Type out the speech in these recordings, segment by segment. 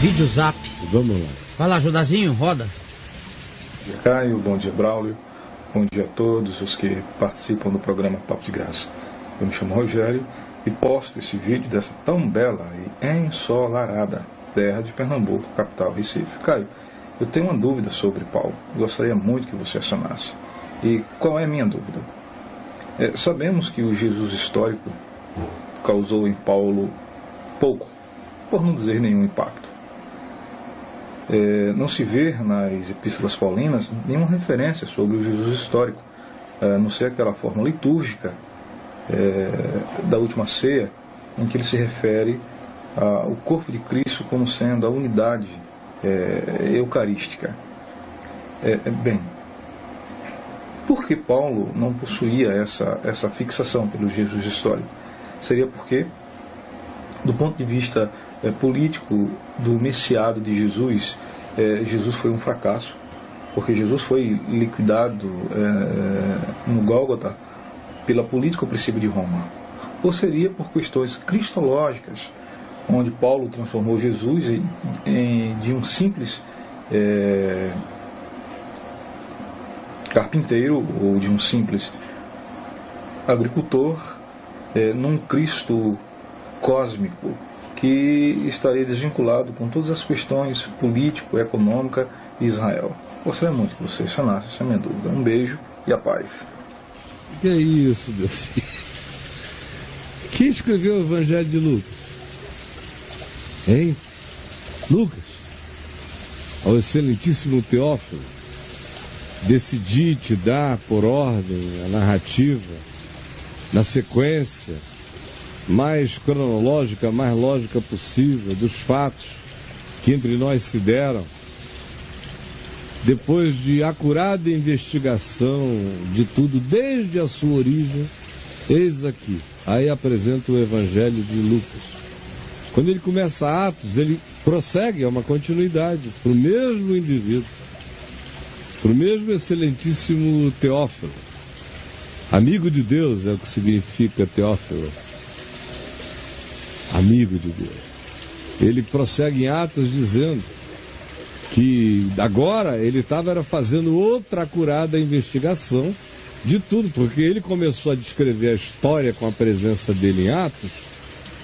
Vídeo Zap. Vamos lá. Vai lá, Judazinho, roda. Bom dia, Caio. Bom dia, Braulio. Bom dia a todos os que participam do programa Papo de Graça. Eu me chamo Rogério e posto esse vídeo dessa tão bela e ensolarada terra de Pernambuco, capital Recife. Caio, eu tenho uma dúvida sobre Paulo. Gostaria muito que você acionasse. E qual é a minha dúvida? Sabemos que o Jesus histórico causou em Paulo pouco, por não dizer nenhum impacto. Não se vê nas epístolas paulinas nenhuma referência sobre o Jesus histórico, a não ser aquela forma litúrgica da última ceia, em que ele se refere ao corpo de Cristo como sendo a unidade eucarística. Bem, por que Paulo não possuía essa fixação pelo Jesus histórico? Seria porque, do ponto de vista político do messiado de Jesus, Jesus foi um fracasso, porque Jesus foi liquidado no Gólgota pela política opressiva de Roma. Ou seria por questões cristológicas, onde Paulo transformou Jesus de um simples carpinteiro ou de um simples agricultor num Cristo cósmico que estaria desvinculado com todas as questões político-econômicas de Israel. Gostaria muito que você sanasse essa minha dúvida. Um beijo e a paz. Que é isso, meu filho? Quem escreveu o Evangelho de Lucas? Hein? Lucas? Ao excelentíssimo Teófilo, decidi te dar por ordem a narrativa, na sequência mais cronológica, mais lógica possível, dos fatos que entre nós se deram, depois de acurada investigação de tudo, desde a sua origem, eis aqui. Aí apresenta o Evangelho de Lucas. Quando ele começa Atos, ele prossegue, é uma continuidade, para o mesmo indivíduo, para o mesmo excelentíssimo Teófilo. Amigo de Deus é o que significa Teófilo. Amigo de Deus. Ele prossegue em Atos dizendo que agora ele estava fazendo outra acurada investigação de tudo, porque ele começou a descrever a história com a presença dele em Atos,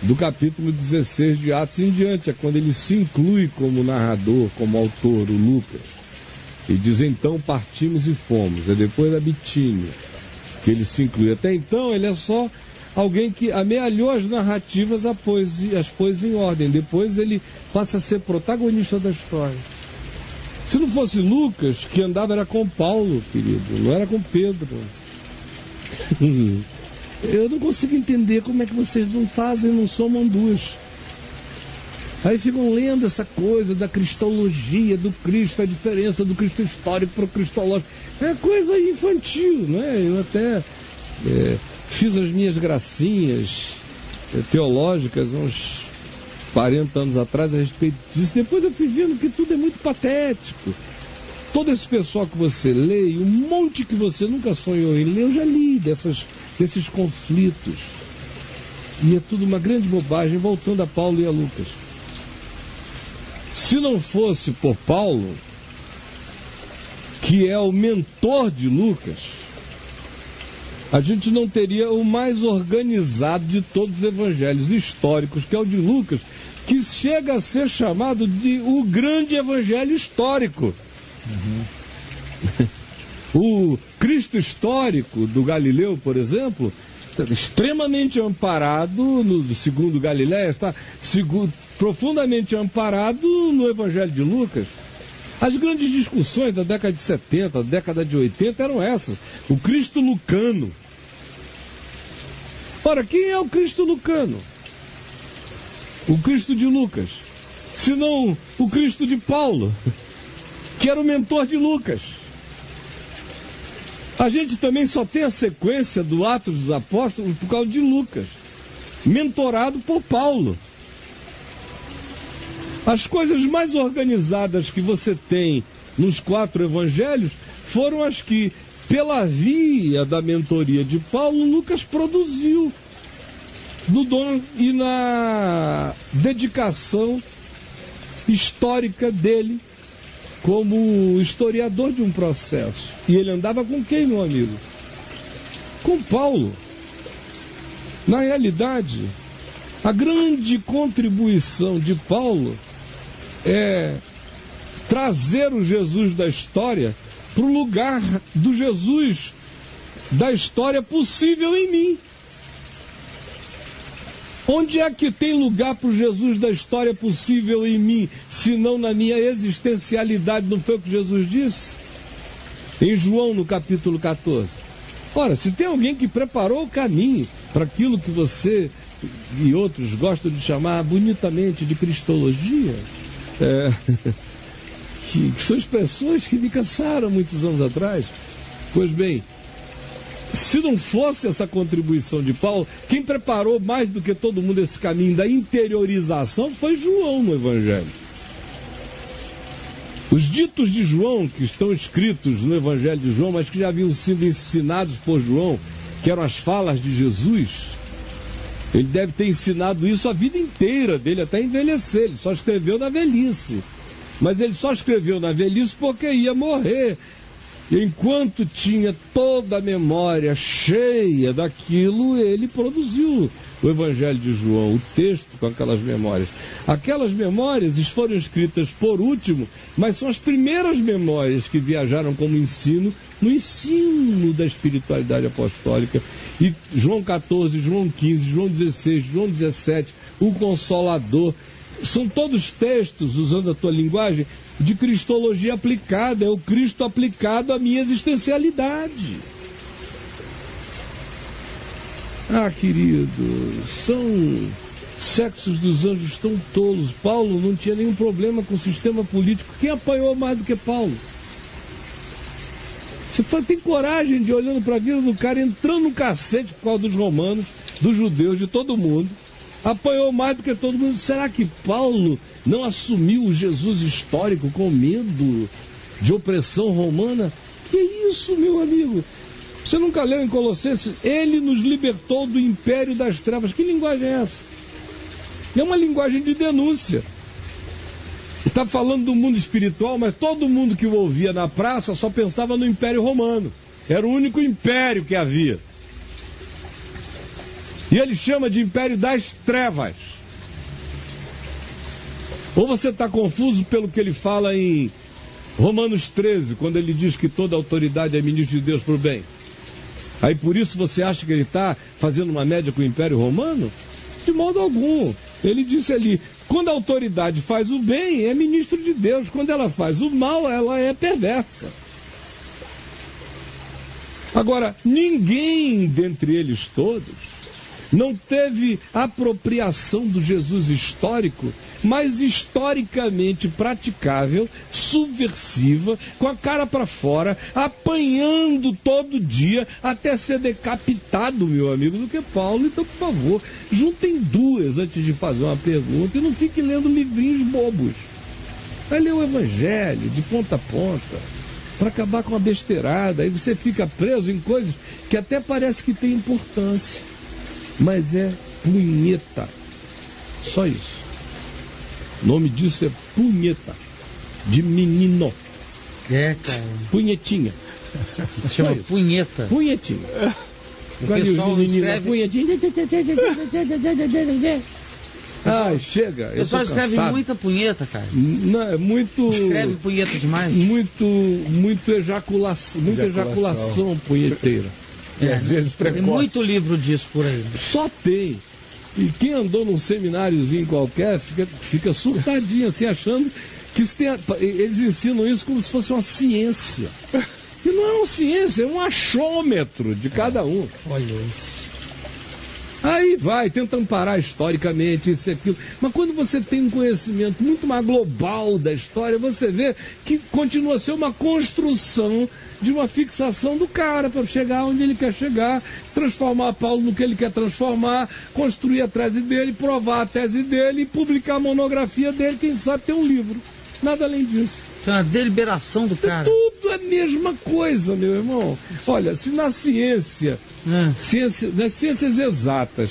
do capítulo 16 de Atos em diante, é quando ele se inclui como narrador, como autor, o Lucas. E diz, então partimos e fomos. É depois da Bitínia que ele se inclui. Até então ele é só alguém que amealhou as narrativas, as pôs em ordem. Depois ele passa a ser protagonista da história. Se não fosse Lucas, que andava era com Paulo, querido, não era com Pedro. Eu não consigo entender como é que vocês não fazem, não somam duas. Aí ficam lendo essa coisa da cristologia do Cristo, a diferença do Cristo histórico para o cristológico. É coisa infantil, não é? Eu até fiz as minhas gracinhas teológicas uns 40 anos atrás a respeito disso. Depois eu fui vendo que tudo é muito patético. Todo esse pessoal que você lê, e um monte que você nunca sonhou em ler, eu já li desses conflitos. E é tudo uma grande bobagem, voltando a Paulo e a Lucas. Se não fosse por Paulo, que é o mentor de Lucas, a gente não teria o mais organizado de todos os evangelhos históricos, que é o de Lucas, que chega a ser chamado de o grande evangelho histórico. O Cristo histórico do Galileu, por exemplo, extremamente amparado no segundo Galiléia, está profundamente amparado no Evangelho de Lucas. As grandes discussões da década de 70, da década de 80 eram essas. O Cristo lucano. Ora, quem é o Cristo lucano? O Cristo de Lucas. Se não o Cristo de Paulo, que era o mentor de Lucas. A gente também só tem a sequência do Atos dos Apóstolos por causa de Lucas, mentorado por Paulo. As coisas mais organizadas que você tem nos 4 evangelhos foram as que, pela via da mentoria de Paulo, Lucas produziu no dom e na dedicação histórica dele como historiador de um processo. E ele andava com quem, meu amigo? Com Paulo. Na realidade, a grande contribuição de Paulo é trazer o Jesus da história para o lugar do Jesus da história possível em mim. Onde é que tem lugar para o Jesus da história possível em mim, se não na minha existencialidade? Não foi o que Jesus disse? Em João, no capítulo 14. Ora, se tem alguém que preparou o caminho para aquilo que você e outros gostam de chamar bonitamente de cristologia, que são expressões que me cansaram muitos anos atrás. Pois bem, se não fosse essa contribuição de Paulo, quem preparou mais do que todo mundo esse caminho da interiorização foi João no Evangelho. Os ditos de João, que estão escritos no Evangelho de João, mas que já haviam sido ensinados por João, que eram as falas de Jesus, ele deve ter ensinado isso a vida inteira dele, até envelhecer. Ele só escreveu na velhice. Mas ele só escreveu na velhice porque ia morrer. Enquanto tinha toda a memória cheia daquilo, ele produziu o Evangelho de João, o texto com aquelas memórias. Aquelas memórias foram escritas por último, mas são as primeiras memórias que viajaram como ensino, no ensino da espiritualidade apostólica. E João 14, João 15, João 16, João 17, o Consolador, são todos textos, usando a tua linguagem, de cristologia aplicada. É o Cristo aplicado à minha existencialidade. Ah, querido, são sexos dos anjos tão tolos. Paulo não tinha nenhum problema com o sistema político. Quem apanhou mais do que Paulo? Você tem coragem de, olhando para a vida do cara, entrando no cacete por causa dos romanos, dos judeus, de todo mundo, apanhou mais do que todo mundo. Será que Paulo não assumiu o Jesus histórico com medo de opressão romana? Que isso, meu amigo? Você nunca leu em Colossenses? Ele nos libertou do império das trevas. Que linguagem é essa? É uma linguagem de denúncia. Está falando do mundo espiritual, mas todo mundo que o ouvia na praça só pensava no Império Romano. Era o único império que havia. E ele chama de Império das Trevas. Ou você está confuso pelo que ele fala em Romanos 13, quando ele diz que toda autoridade é ministro de Deus para o bem. Aí por isso você acha que ele está fazendo uma média com o Império Romano? De modo algum. Ele disse ali, quando a autoridade faz o bem, é ministro de Deus. Quando ela faz o mal, ela é perversa. Agora, ninguém dentre eles todos não teve apropriação do Jesus histórico, mas historicamente praticável, subversiva, com a cara para fora, apanhando todo dia até ser decapitado, meu amigo, do que Paulo. Então, por favor, juntem duas antes de fazer uma pergunta e não fique lendo livrinhos bobos. Vai ler o Evangelho de ponta a ponta, para acabar com a besteirada. Aí você fica preso em coisas que até parece que tem importância, mas é punheta. Só isso. O nome disso é punheta. De menino. É, cara. Punhetinha. Se chama punheta. Punhetinha. O pessoal escreve... Punhetinha. Ai, chega. O pessoal escreve muita punheta, cara. Não, é muito... Escreve punheta demais. Muito ejaculação. Muita ejaculação punheteira. E às vezes precoce. Tem muito livro disso por aí. Só tem. E quem andou num semináriozinho qualquer fica surtadinho, assim, achando que isso eles ensinam isso como se fosse uma ciência. E não é uma ciência, é um achômetro de cada um. Olha isso. Aí vai, tenta amparar historicamente isso e aquilo. Mas quando você tem um conhecimento muito mais global da história, você vê que continua a ser uma construção de uma fixação do cara para chegar onde ele quer chegar, transformar Paulo no que ele quer transformar, construir a tese dele, provar a tese dele e publicar a monografia dele, quem sabe ter um livro. Nada além disso. É uma deliberação do cara. Tudo é a mesma coisa, meu irmão. Olha, se na ciência, nas ciências exatas,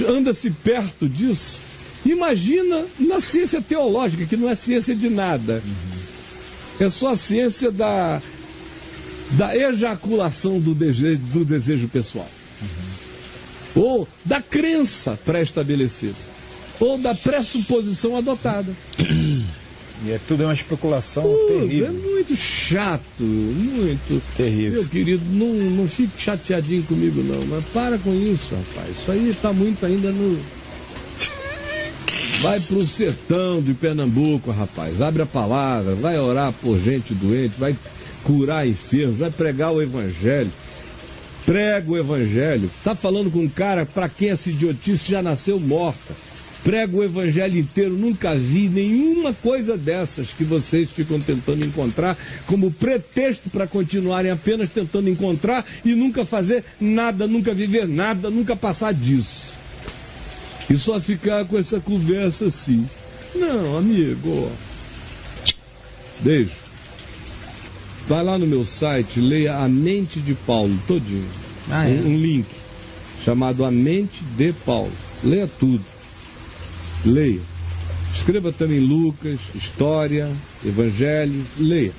anda-se perto disso, Imagina na ciência teológica, que não é ciência de nada. É só a ciência da ejaculação do desejo pessoal. Ou da crença pré-estabelecida. Ou da pressuposição adotada. E tudo é uma especulação terrível. É muito chato, muito terrível. Meu querido, não fique chateadinho comigo não, mas para com isso, rapaz. Isso aí está muito ainda no... Vai pro sertão de Pernambuco, rapaz. Abre a palavra, vai orar por gente doente, vai curar enfermos, vai pregar o evangelho. Prega o evangelho. Tá falando com um cara para quem essa idiotice já nasceu morta. Prega o evangelho inteiro, nunca vi nenhuma coisa dessas que vocês ficam tentando encontrar como pretexto para continuarem apenas tentando encontrar e nunca fazer nada, nunca viver nada, nunca passar disso. E só ficar com essa conversa assim. Não, amigo. Beijo. Vai lá no meu site, leia A Mente de Paulo, todinho. Um link chamado A Mente de Paulo. Leia tudo. Leia. Escreva também Lucas, História, Evangelho. Leia.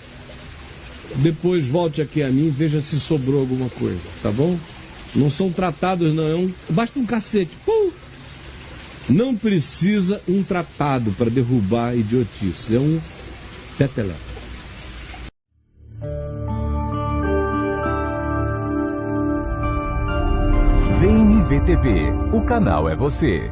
Depois volte aqui a mim e veja se sobrou alguma coisa, tá bom? Não são tratados, não. Basta um cacete. Não precisa um tratado para derrubar a idiotice. É um peteleco. VNVTV, o canal é você.